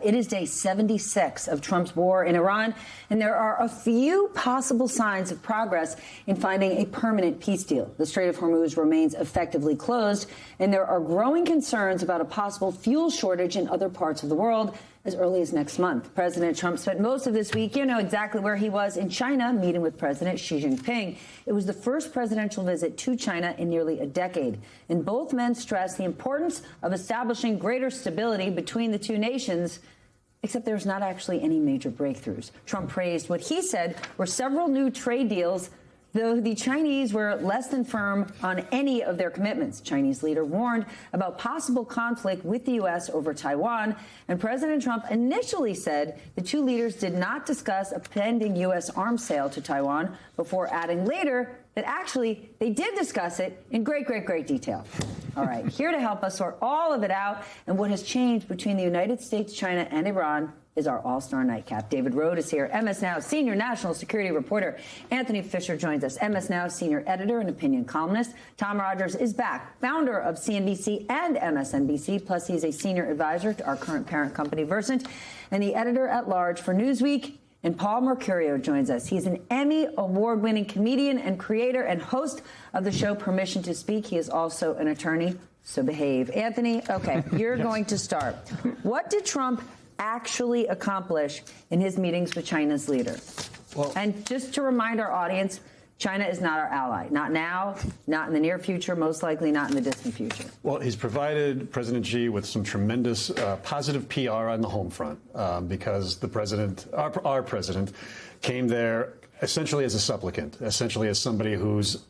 It is day 76 of Trump's war in Iran, and there are a few possible signs of progress in finding a permanent peace deal. The Strait of Hormuz remains effectively closed, and there are growing concerns about a possible fuel shortage in other parts of the world as early as next month. President Trump spent most of this week, you know exactly where he was, in China, meeting with President Xi Jinping. It was the first presidential visit to China in nearly a decade. And both men stressed the importance of establishing greater stability between the two nations, except there's not actually any major breakthroughs. Trump praised what he said were several new trade deals, though the Chinese were less than firm on any of their commitments. Chinese leader warned about possible conflict with the U.S. over Taiwan, and President Trump initially said the two leaders did not discuss a pending U.S. arms sale to Taiwan, before adding later that actually they did discuss it in great detail. All right, here to help us sort all of it out and what has changed between the United States, China, and Iran is our all-star nightcap. David Rohde is here, MS Now senior national security reporter. Anthony Fisher joins us, MS Now senior editor and opinion columnist. Tom Rogers is back, founder of CNBC and MSNBC, plus he's a senior advisor to our current parent company, Versant, and the editor-at-large for Newsweek. And Paul Mercurio joins us. He's an Emmy award-winning comedian and creator and host of the show Permission to Speak. He is also an attorney, so behave. Anthony, okay, you're Yes. going to start. What did Trump actually accomplish in his meetings with China's leader? Well, and just to remind our audience, China is not our ally. Not now, not in the near future, most likely not in the distant future. Well, he's provided President Xi with some tremendous positive PR on the home front because the president, our president, came there essentially as a supplicant, essentially as somebody who's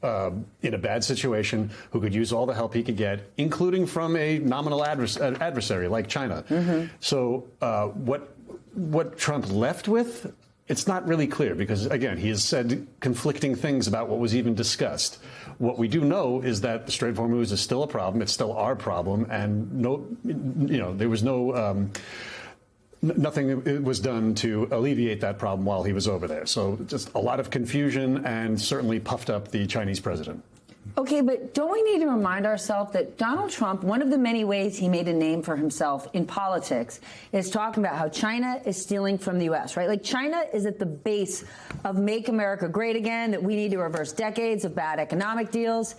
in a bad situation, who could use all the help he could get, including from a nominal adversary like China. Mm-hmm. So what Trump left with, it's not really clear because, again, he has said conflicting things about what was even discussed. What we do know is that the Strait of Hormuz is still a problem. It's still our problem. And there was nothing was done to alleviate that problem while he was over there. So just a lot of confusion and certainly puffed up the Chinese president. Okay, but don't we need to remind ourselves that Donald Trump, one of the many ways he made a name for himself in politics is talking about how China is stealing from the U.S., right? Like China is at the base of Make America Great Again, that we need to reverse decades of bad economic deals.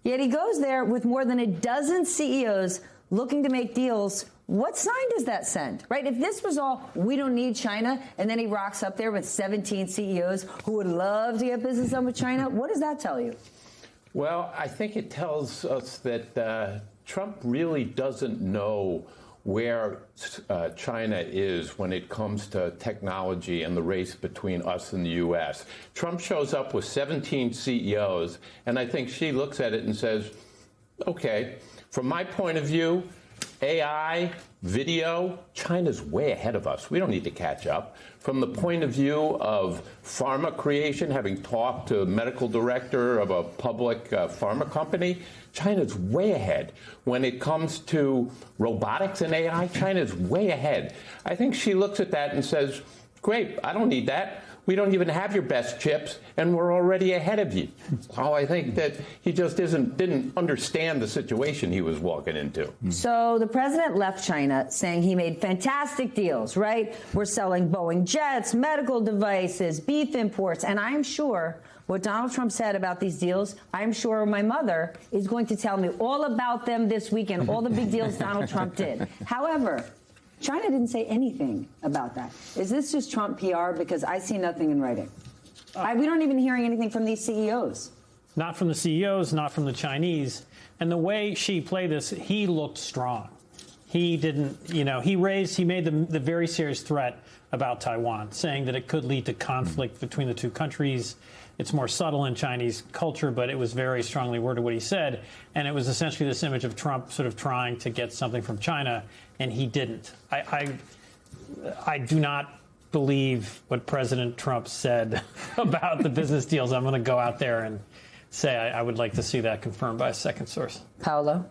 Yet he goes there with more than a dozen CEOs looking to make deals. What sign does that send, right? If this was all, we don't need China, and then he rocks up there with 17 CEOs who would love to get business done with China, what does that tell you? Well, I think it tells us that Trump really doesn't know where China is when it comes to technology and the race between us and the U.S. Trump shows up with 17 CEOs, and I think she looks at it and says, okay, from my point of view, AI, video, China's way ahead of us. We don't need to catch up. From the point of view of pharma creation, having talked to a medical director of a public pharma company, China's way ahead. When it comes to robotics and AI, China's way ahead. I think she looks at that and says, great, I don't need that. We don't even have your best chips, and we're already ahead of you. So I think that he just didn't understand the situation he was walking into. So the president left China saying he made fantastic deals, right? We're selling Boeing jets, medical devices, beef imports, and I'm sure what Donald Trump said about these deals, I'm sure my mother is going to tell me all about them this weekend, all the big deals Donald Trump did. However, China didn't say anything about that. Is this just Trump PR? Because I see nothing in writing. We don't even hearing anything from these CEOs. Not from the CEOs, not from the Chinese. And the way Xi played this, he looked strong. He didn't, he made the very serious threat about Taiwan, saying that it could lead to conflict between the two countries. It's more subtle in Chinese culture, but it was very strongly worded what he said. And it was essentially this image of Trump sort of trying to get something from China, and he didn't. I do not believe what President Trump said about the business deals. I'm going to go out there and say I would like to see that confirmed by a second source. Paolo?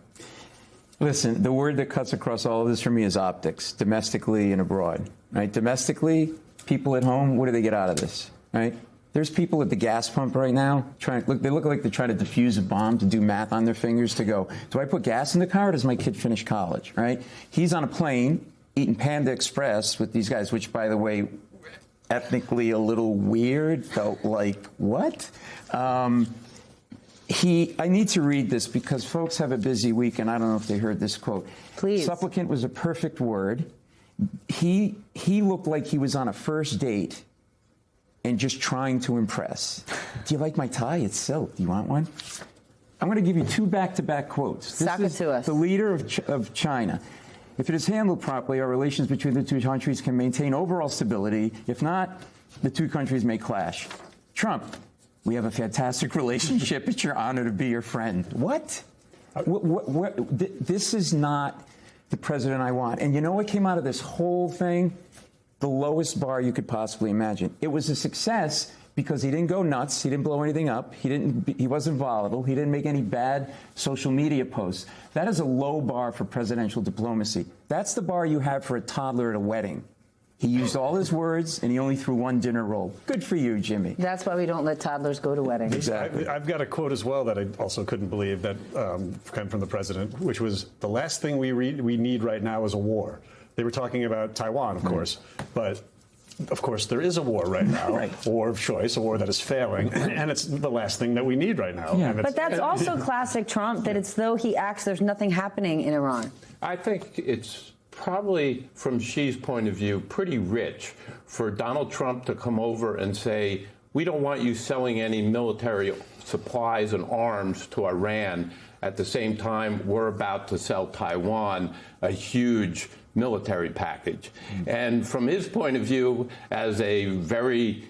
Listen, the word that cuts across all of this for me is optics, domestically and abroad. Right? Domestically, people at home, what do they get out of this? Right? There's people at the gas pump right now they look like they're trying to defuse a bomb, to do math on their fingers, to go, do I put gas in the car or does my kid finish college? Right? He's on a plane eating Panda Express with these guys, which, by the way, ethnically a little weird, felt like, what? I need to read this because folks have a busy week, and I don't know if they heard this quote. Please. Supplicant was a perfect word. He looked like he was on a first date and just trying to impress. Do you like my tie? It's silk. Do you want one? I'm going to give you two back-to-back quotes. Sock it to us. The leader of China. If it is handled properly, our relations between the two countries can maintain overall stability. If not, the two countries may clash. Trump, we have a fantastic relationship. It's your honor to be your friend. What? This is not the president I want. And you know what came out of this whole thing? The lowest bar you could possibly imagine. It was a success because he didn't go nuts. He didn't blow anything up. He wasn't volatile. He didn't make any bad social media posts. That is a low bar for presidential diplomacy. That's the bar you have for a toddler at a wedding. He used all his words, and he only threw one dinner roll. Good for you, Jimmy. That's why we don't let toddlers go to weddings. Exactly. I've got a quote as well that I also couldn't believe that came from the president, which was, the last thing we need right now is a war. They were talking about Taiwan, of course, but of course there is a war right now, a war of choice, a war that is failing, and it's the last thing that we need right now. Yeah. But that's also classic Trump, that it's though he acts there's nothing happening in Iran. I think it's probably, from Xi's point of view, pretty rich for Donald Trump to come over and say, we don't want you selling any military supplies and arms to Iran. At the same time, we're about to sell Taiwan a huge military package. And from his point of view, as a very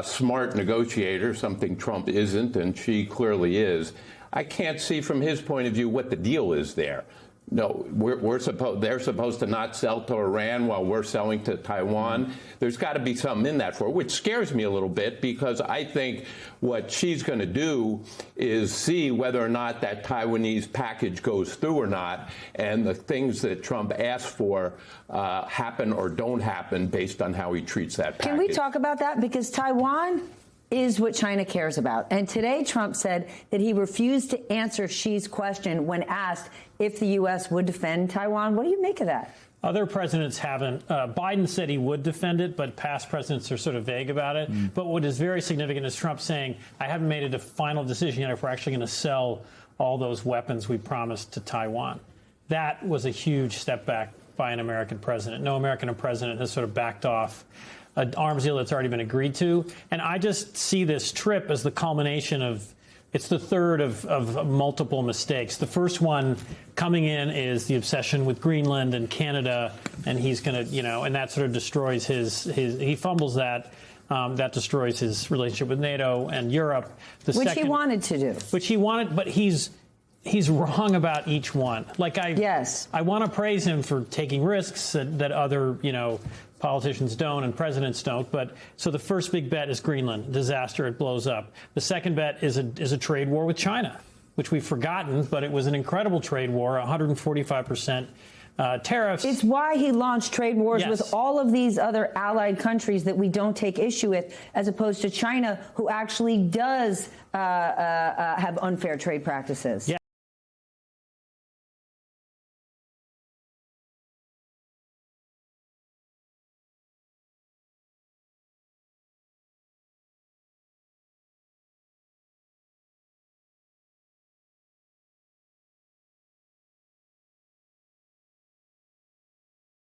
smart negotiator, something Trump isn't, and Xi clearly is, I can't see from his point of view what the deal is there. No, they're supposed to not sell to Iran while we're selling to Taiwan. There's got to be something in that for it, which scares me a little bit, because I think what she's going to do is see whether or not that Taiwanese package goes through or not, and the things that Trump asked for happen or don't happen based on how he treats that package. Can we talk about that? Because Taiwan is what China cares about. And today Trump said that he refused to answer Xi's question when asked if the U.S. would defend Taiwan. What do you make of that? Other presidents haven't. Biden said he would defend it, but past presidents are sort of vague about it. But what is very significant is Trump saying, I haven't made a final decision yet if we're actually going to sell all those weapons we promised to Taiwan. That was a huge step back by an American president. No American president has sort of backed off an arms deal that's already been agreed to. And I just see this trip as the culmination of, it's the third of multiple mistakes. The first one coming in is the obsession with Greenland and Canada, and he's going to, and that sort of destroys he fumbles that. That destroys his relationship with NATO and Europe. Which he wanted to do. Which he wanted, but he's wrong about each one. I want to praise him for taking risks that other, politicians don't and presidents don't. But so the first big bet is Greenland. Disaster, it blows up. The second bet is a trade war with China, which we've forgotten, but it was an incredible trade war, 145% tariffs. It's why he launched trade wars with all of these other allied countries that we don't take issue with, as opposed to China, who actually does have unfair trade practices.